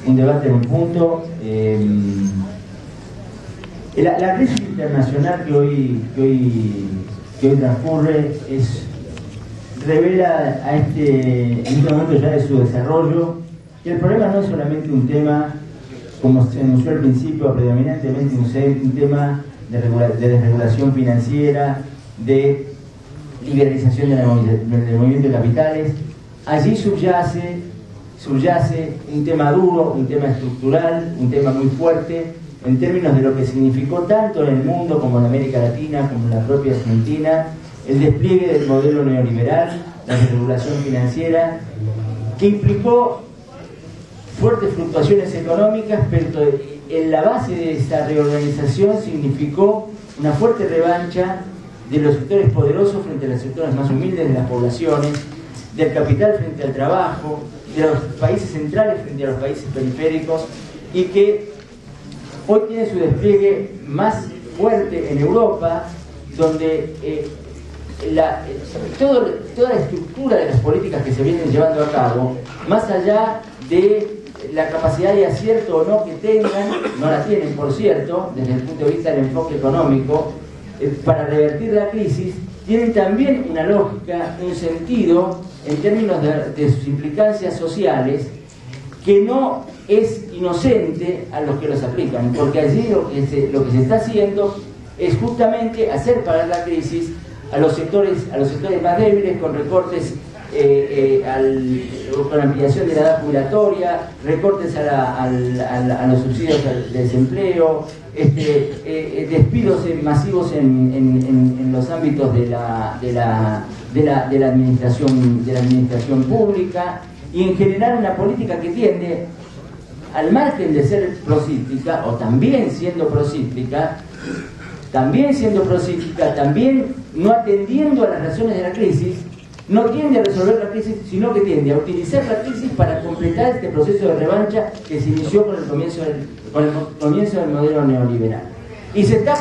un debate en un punto. La crisis internacional que hoy transcurre revela en este momento ya de su desarrollo que el problema no es solamente un tema, como se anunció al principio, predominantemente un tema de desregulación financiera, de liberalización del movimiento de capitales. Allí subyace un tema duro, un tema estructural, un tema muy fuerte en términos de lo que significó tanto en el mundo como en América Latina, como en la propia Argentina, el despliegue del modelo neoliberal, la desregulación financiera, que implicó fuertes fluctuaciones económicas, pero en la base de esa reorganización significó una fuerte revancha de los sectores poderosos frente a los sectores más humildes de las poblaciones, del capital frente al trabajo, de los países centrales frente a los países periféricos, y que hoy tiene su despliegue más fuerte en Europa, donde toda la estructura de las políticas que se vienen llevando a cabo, más allá de la capacidad de acierto o no que tengan, no la tienen por cierto, desde el punto de vista del enfoque económico, para revertir la crisis, tienen también una lógica, un sentido, en términos de sus implicancias sociales, que no es inocente a los que los aplican, porque allí lo que se está haciendo es justamente hacer pagar la crisis a los sectores más débiles, con recortes, con ampliación de la edad jubilatoria, recortes a los subsidios del desempleo, despidos masivos en los ámbitos de la administración pública, y en general una política que tiende, al margen de ser procíclica, o también siendo procíclica, también no atendiendo a las razones de la crisis, no tiende a resolver la crisis, sino que tiende a utilizar la crisis para completar este proceso de revancha que se inició con el comienzo del modelo neoliberal. Y se está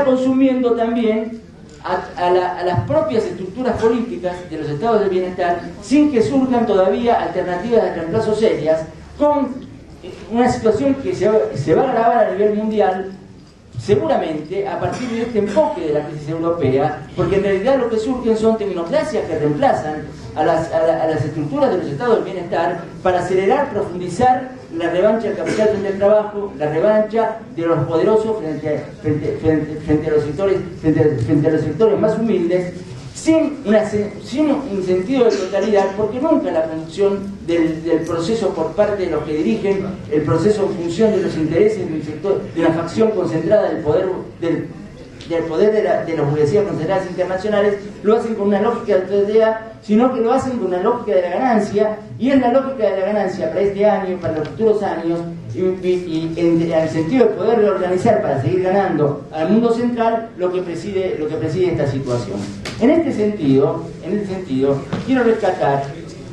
consumiendo también a las propias estructuras políticas de los estados del bienestar, sin que surjan todavía alternativas de reemplazo serias, con una situación que se va a agravar a nivel mundial, seguramente a partir de este enfoque de la crisis europea, porque en realidad lo que surgen son tecnocracias que reemplazan a las estructuras de los estados del bienestar para acelerar, profundizar la revancha del capital frente al trabajo, la revancha de los poderosos frente a los sectores más humildes, sin un sentido de totalidad, porque nunca la conducción del proceso por parte de los que dirigen el proceso en función de los intereses de un sector, de una facción concentrada del poder de las burguesías concentradas internacionales, lo hacen con una lógica de totalidad, sino que lo hacen con una lógica de la ganancia, y es la lógica de la ganancia para este año, para los futuros años, y en el sentido de poder reorganizar para seguir ganando al mundo central lo que preside esta situación. En este sentido, quiero rescatar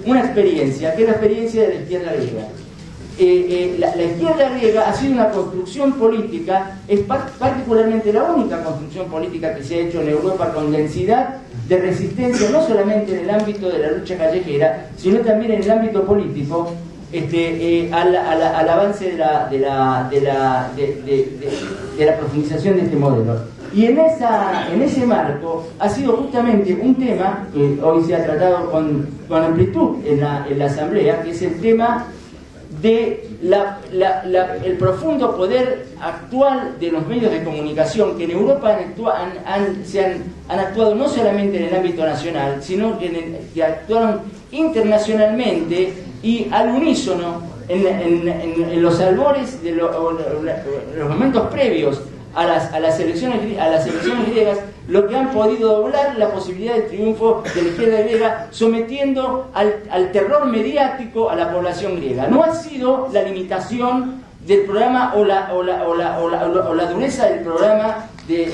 una experiencia, que es la experiencia de la izquierda griega. La izquierda griega ha sido una construcción política, es particularmente la única construcción política que se ha hecho en Europa con densidad de resistencia, no solamente en el ámbito de la lucha callejera, sino también en el ámbito político, al avance de la profundización de este modelo. Y en ese marco ha sido justamente un tema que hoy se ha tratado con amplitud en la Asamblea, que es el tema de el profundo poder actual de los medios de comunicación, que en Europa han actuado no solamente en el ámbito nacional, sino que actuaron internacionalmente y al unísono en los albores de los momentos previos a las elecciones griegas, lo que han podido doblar la posibilidad de triunfo de la izquierda griega, sometiendo al terror mediático a la población griega. No ha sido la limitación del programa o la dureza del programa de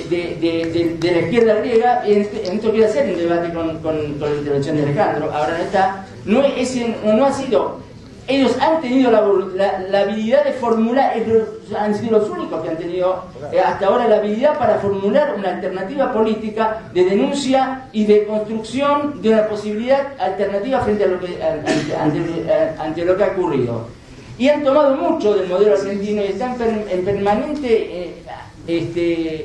la izquierda griega. En esto quiero hacer un debate con la intervención de Alejandro, ahora no está. No ha sido. Ellos han tenido la habilidad de formular, han sido los únicos que han tenido hasta ahora la habilidad para formular una alternativa política de denuncia y de construcción de una posibilidad alternativa frente a ante lo que ha ocurrido. y han tomado mucho del modelo argentino y están en permanente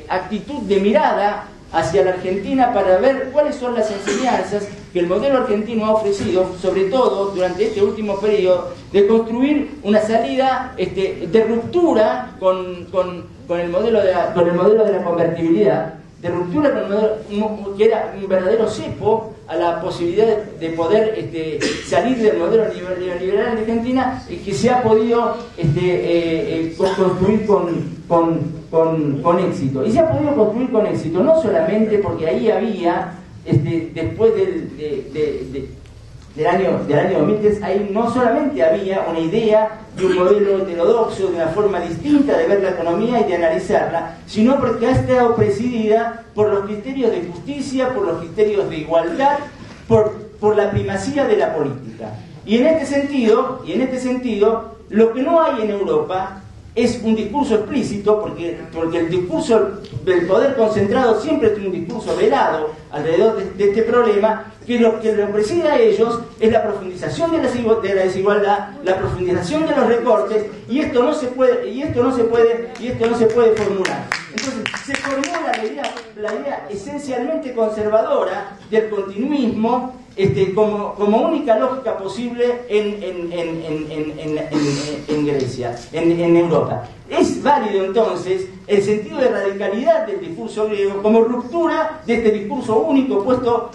actitud de mirada hacia la Argentina para ver cuáles son las enseñanzas que el modelo argentino ha ofrecido, sobre todo durante este último periodo, de construir una salida de ruptura con el modelo de la convertibilidad, de ruptura con el modelo que era un verdadero cepo a la posibilidad de poder salir del modelo neoliberal de Argentina, que se ha podido construir con éxito. Y se ha podido construir con éxito no solamente porque ahí había, después del año 2003, ahí no solamente había una idea de un modelo heterodoxo, de una forma distinta de ver la economía y de analizarla, sino porque ha estado presidida por los criterios de justicia, por los criterios de igualdad, por la primacía de la política. Y en este sentido, lo que no hay en Europa es un discurso explícito, porque el discurso del poder concentrado siempre es un discurso velado alrededor de este problema, que lo preside a ellos es la profundización de la desigualdad, la profundización de los recortes, y esto no se puede formular. Entonces se formula la idea esencialmente conservadora del continuismo como única lógica posible en Grecia, en Europa. Es válido entonces el sentido de radicalidad del discurso griego como ruptura de este discurso único puesto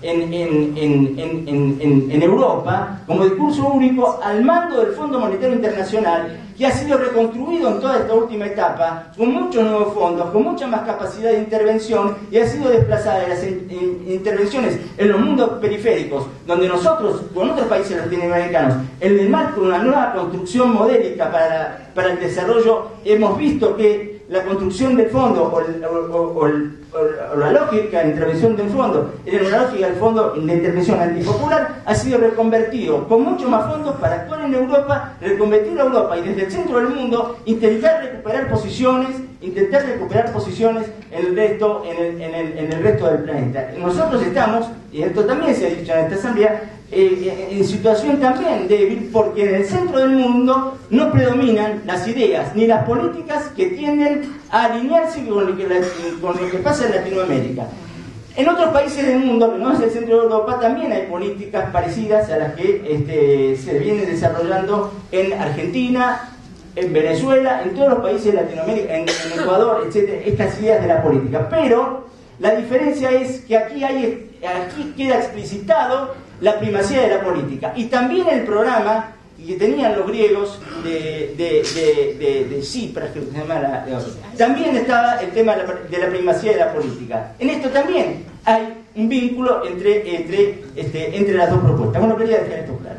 en Europa, como discurso único al mando del Fondo Monetario Internacional, que ha sido reconstruido en toda esta última etapa, con muchos nuevos fondos, con mucha más capacidad de intervención, y ha sido desplazada de las intervenciones en los mundos periféricos, donde nosotros, con otros países latinoamericanos, en el marco de una nueva construcción modélica para el desarrollo, hemos visto que la construcción del fondo o la lógica de intervención del fondo en una lógica del fondo de intervención antipopular ha sido reconvertido con mucho más fondos para actuar en Europa, reconvertir a Europa y desde el centro del mundo intentar recuperar posiciones en el resto del planeta. Nosotros estamos, y esto también se ha dicho en esta asamblea, en situación también débil, porque en el centro del mundo no predominan las ideas ni las políticas que tienden a alinearse con lo que pasa en Latinoamérica. En otros países del mundo, que no es el centro de Europa, también hay políticas parecidas a las que se vienen desarrollando en Argentina, en Venezuela, en todos los países de Latinoamérica, en Ecuador, etc., estas ideas de la política. Pero la diferencia es que aquí queda explicitado la primacía de la política. Y también el programa que tenían los griegos de Cipras, que se llama también estaba el tema de la primacía de la política. En esto también hay un vínculo entre las dos propuestas. Bueno, quería dejar esto claro.